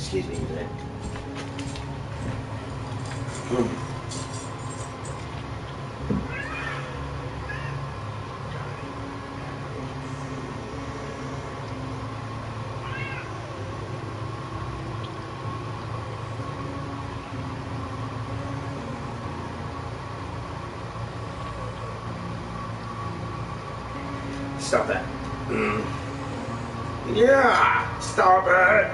Excuse me a minute. Stop that. Yeah, stop it.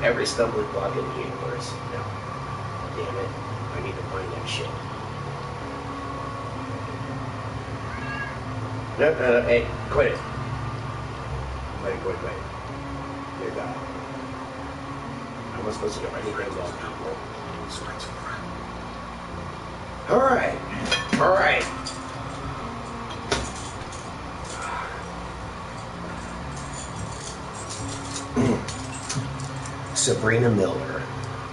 Every stumbling block in the universe. No. Damn it. I need to find that shit. No, hey, quit it. Quit. Dear God. How am I supposed to get anything done now? Alright. Sabrina Miller.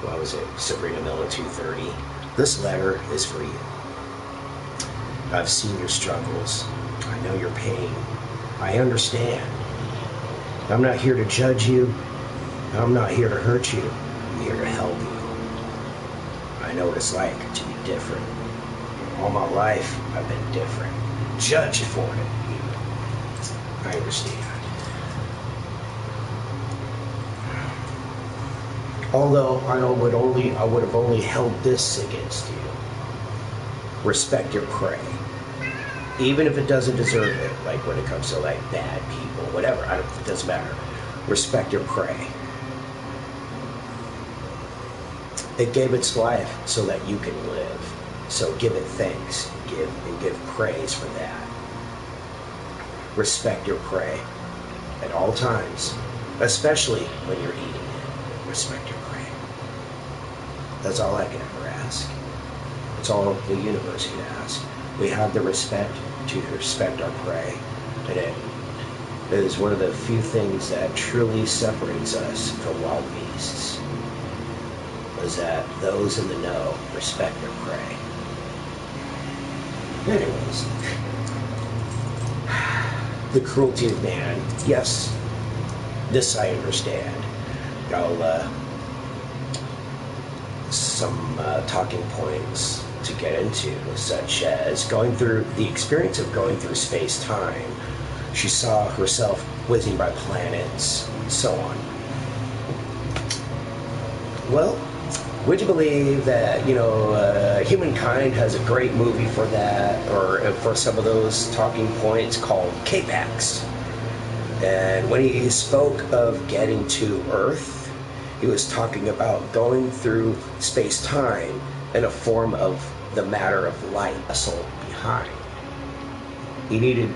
What was it? Sabrina Miller 230. This letter is for you. I've seen your struggles. I know your pain. I understand. I'm not here to judge you. I'm not here to hurt you. I'm here to help you. I know what it's like to be different. All my life, I've been different. Judged for it, even. I understand. Although I would have only held this against you. Respect your prey. Even if it doesn't deserve it, like when it comes to like bad people, whatever, it doesn't matter. Respect your prey. It gave its life so that you can live. So give it thanks, give praise for that. Respect your prey at all times, especially when you're eating it. Respect your prey. That's all I can ever ask. It's all the universe can ask. We have the respect to respect our prey, and it is one of the few things that truly separates us from wild beasts. Is that those in the know respect their prey. Anyways, the cruelty of man. Yes, this I understand. Some talking points to get into, such as going through the experience of going through space-time. She saw herself whizzing by planets, and so on. Well, would you believe that, humankind has a great movie for that, or for some of those talking points, called K-Pax? And when he spoke of getting to Earth, he was talking about going through space-time in a form of the matter of light vessel behind. He needed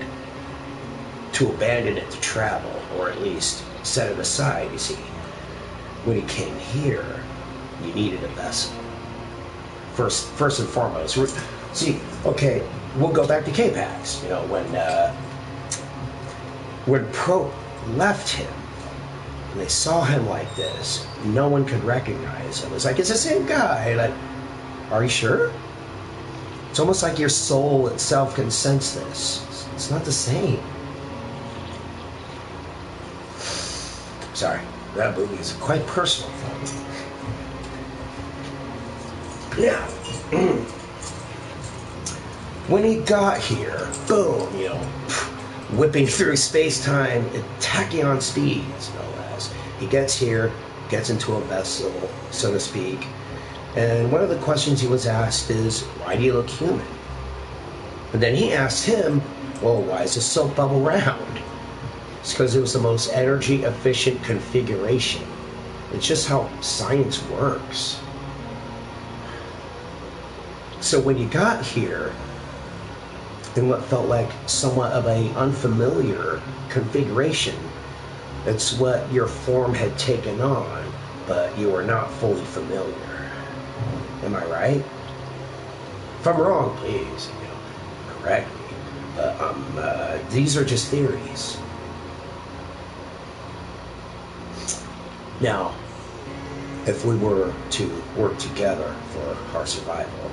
to abandon it to travel, or at least set it aside, you see. When he came here, you needed a vessel. First and foremost. See, okay, we'll go back to K-Pax. When Pro left him, and they saw him like this, no one could recognize him. It's like, it's the same guy. Like, are you sure? It's almost like your soul itself can sense this. It's not the same. Sorry, that movie is quite personal for me. Yeah. When he got here, boom, whipping through space-time at tachyon speeds, no less. He gets here, gets into a vessel, so to speak, and one of the questions he was asked is, why do you look human? And then he asked him, well, why is the soap bubble round? It's because it was the most energy-efficient configuration. It's just how science works. So when you got here, in what felt like somewhat of an unfamiliar configuration, it's what your form had taken on, but you were not fully familiar. Am I right? If I'm wrong, please, correct me. But these are just theories. Now, if we were to work together for our survival,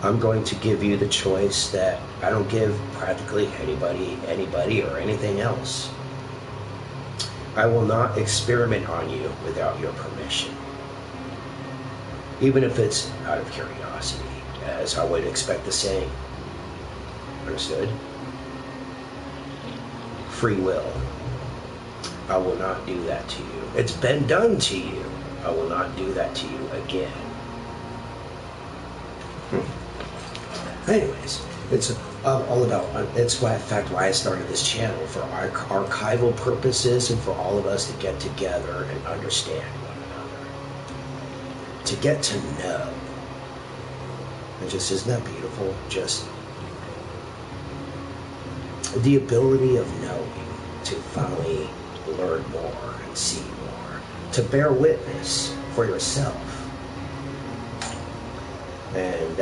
I'm going to give you the choice that I don't give practically anybody or anything else. I will not experiment on you without your permission. Even if it's out of curiosity, as I would expect the same. Understood? Free will. I will not do that to you. It's been done to you. I will not do that to you again. Anyways, it's all about, it's why, in fact, why I started this channel, for archival purposes and for all of us to get together and understand one another. To get to know. And just, isn't that beautiful? Just the ability of knowing, to finally learn more and see more, to bear witness for yourself. And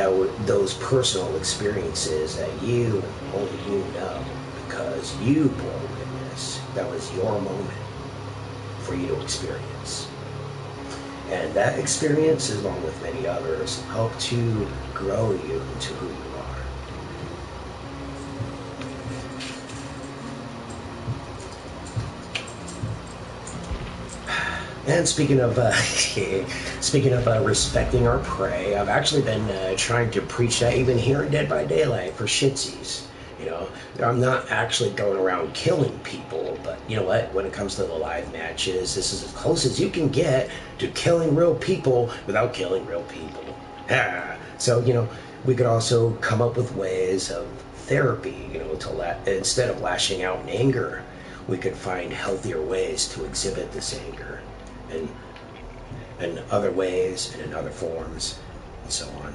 those personal experiences that you, only you know, because you bore witness, that was your moment for you to experience. And that experience, along with many others, help to grow you into who you are. And speaking of respecting our prey, I've actually been trying to preach that even here in Dead by Daylight for shitsies. You know, I'm not actually going around killing people, but you know what? When it comes to the live matches, this is as close as you can get to killing real people without killing real people. So, you know, we could also come up with ways of therapy, you know, instead of lashing out in anger, we could find healthier ways to exhibit this anger. And other ways and in other forms and so on.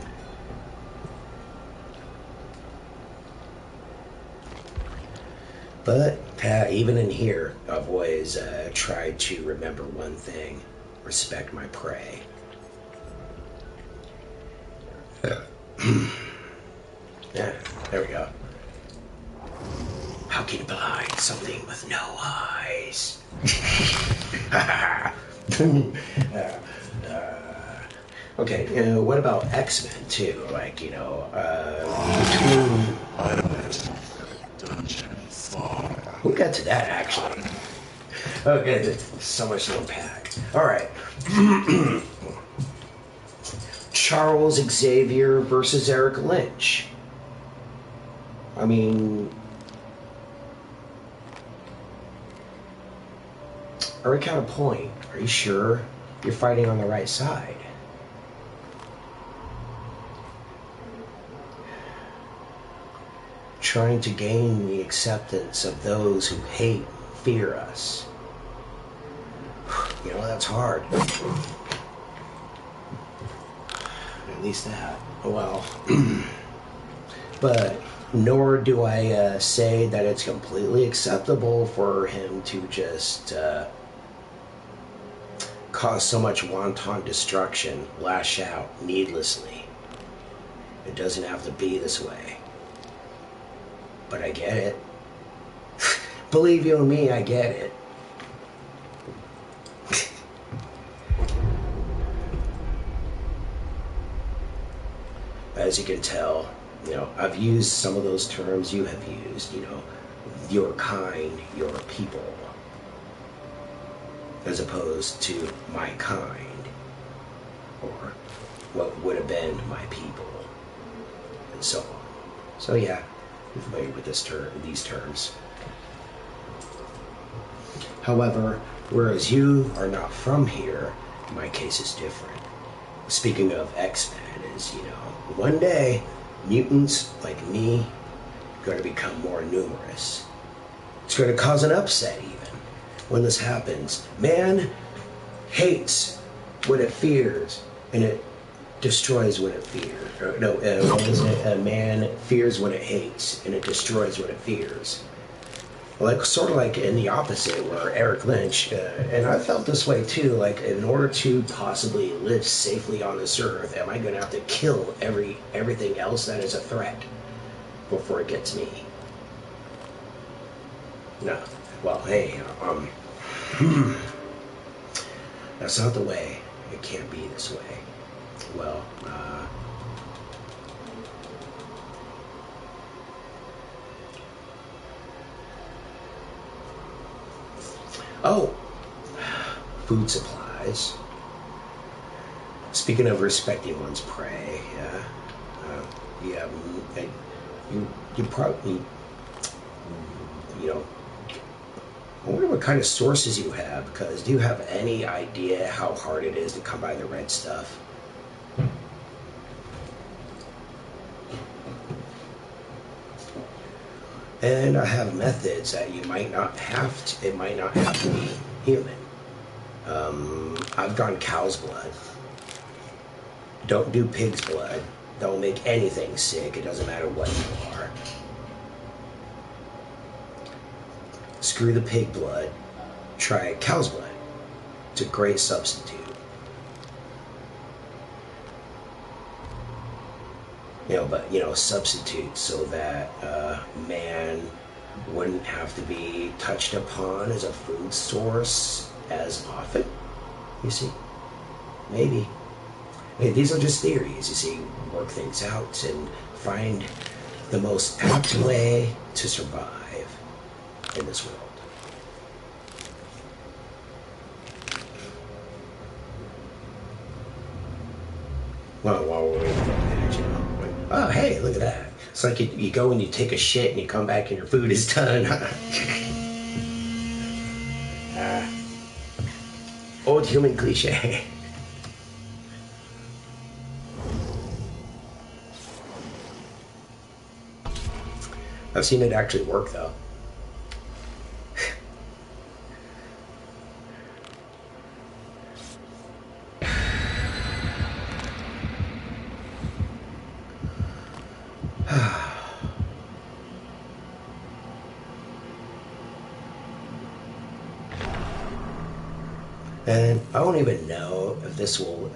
But even in here, I've always tried to remember one thing: respect my prey. Yeah, there we go. How can you blind something with no eyes? Okay, you know, what about X-Men too? Like, you know, we'll get to that actually. Okay, there's so much to unpack. All right. Charles Xavier versus Eric Lynch. I mean, Eric had a point. Are you sure you're fighting on the right side? Trying to gain the acceptance of those who hate, fear us. You know, that's hard. At least that. Well, but nor do I say that it's completely acceptable for him to just cause so much wanton destruction, lash out needlessly. It doesn't have to be this way. But I get it. Believe you me, I get it. As you can tell, you know, I've used some of those terms you have used, you know, your kind, your people, as opposed to my kind, or what would have been my people, and so on. So yeah, I'm familiar with these terms. However, whereas you are not from here, my case is different. Speaking of X-Men, is, you know, one day mutants like me are going to become more numerous. It's going to cause an upset even when this happens. Man hates what it fears, and it destroys what it fears. No, what is it? A man fears what it hates, and it destroys what it fears. Like, sort of like in the opposite, where Eric Lynch, and I felt this way too, like, in order to possibly live safely on this earth, am I going to have to kill everything else that is a threat before it gets me? No. Well, hey, that's not the way. It can't be this way. Well, oh, food supplies. Speaking of respecting one's prey, you probably, I wonder what kind of sources you have, because do you have any idea how hard it is to come by the red stuff? And I have methods that you might not have to, it might not have to be human. I've done cow's blood. Don't do pig's blood. Don't make anything sick. It doesn't matter what you are. Screw the pig blood. Try cow's blood. It's a great substitute. Substitute so that man wouldn't have to be touched upon as a food source as often. You see? Maybe. These are just theories, you see. Work things out and find the most apt way to survive in this world. Well, while we're waiting for that, oh, hey, look at that. It's like you go and you take a shit and you come back and your food is done. Old human cliche. I've seen it actually work, though. And I don't even know if this will,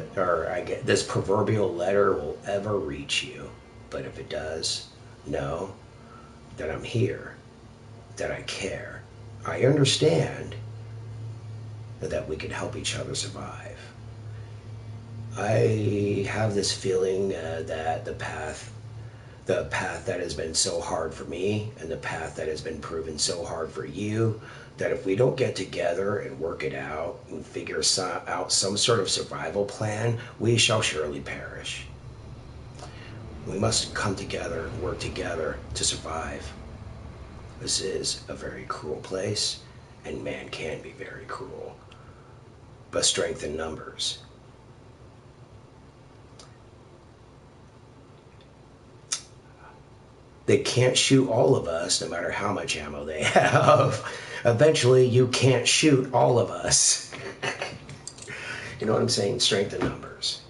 this proverbial letter will ever reach you. But if it does, know that I'm here, that I care. I understand that we can help each other survive. I have this feeling that the path that has been so hard for me and the path that has been proven so hard for you, that if we don't get together and work it out and figure out some sort of survival plan, we shall surely perish. We must come together and work together to survive. This is a very cruel place, and man can be very cruel. But strength in numbers. They can't shoot all of us, no matter how much ammo they have. Eventually, you can't shoot all of us. You know what I'm saying? Strength in numbers.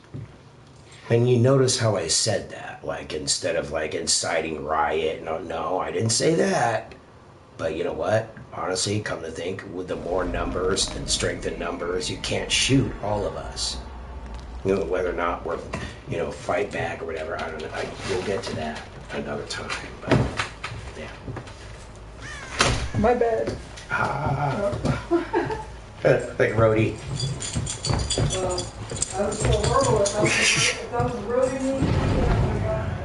And you notice how I said that, like instead of like inciting riot. No, I didn't say that. But you know what? Honestly, come to think, with the more numbers and strength in numbers, you can't shoot all of us. Whether or not we're, fight back or whatever, I don't know. We'll get to that another time. But yeah. My bad. Like Rhodey. I was so horrible. If that was Rhodey me,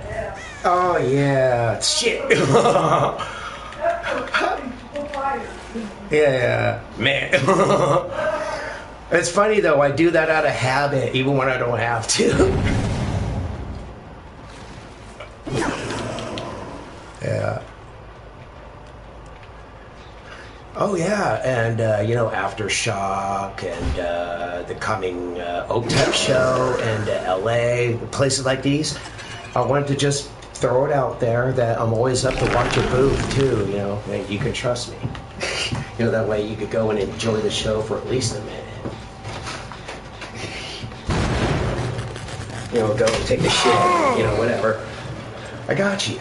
yeah. Oh yeah, shit. Yeah, man. It's funny though, I do that out of habit, even when I don't have to. Yeah. Oh yeah, and Aftershock and the coming OTEP show and LA, places like these. I wanted to just throw it out there that I'm always up to watch a booth too, and you can trust me. That way you could go and enjoy the show for at least a minute. Go and take a shit, whatever. I got you.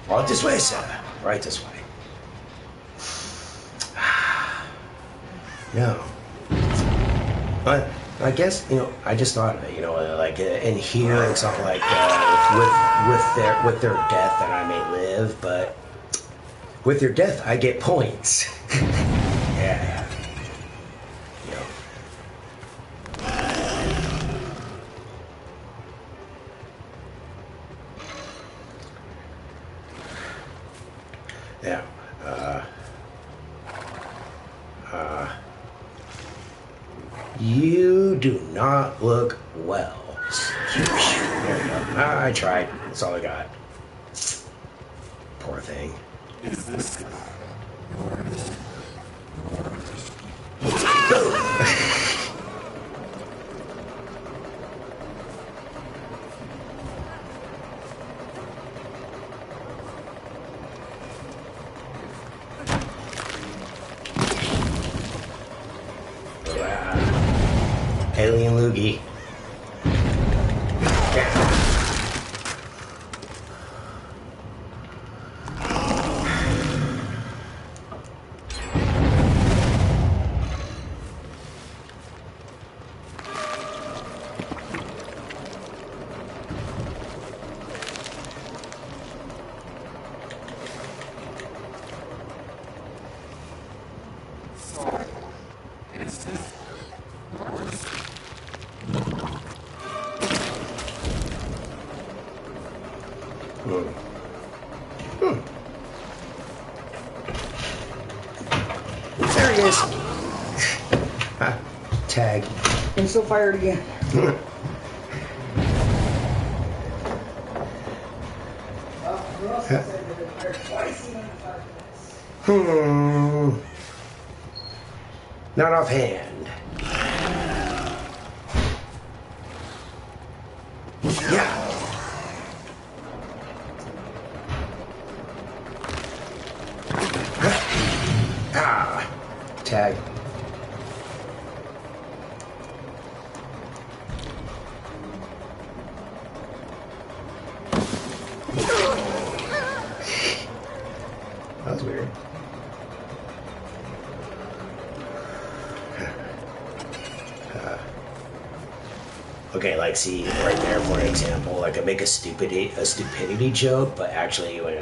Right this way, sir. Right this way. No. But I guess, I just thought of it, like in here and stuff like with their death that I may live, but with your death I get points. Yeah. You do not look well. There you go. I tried. That's all I got. Poor thing. Is this Alien loogie. Yeah. There he is. Tag. I'm still fired again. Not offhand. Yeah. Ah. Tag. That was weird. Okay, like see right there for an example, like I make a stupidity joke, but actually when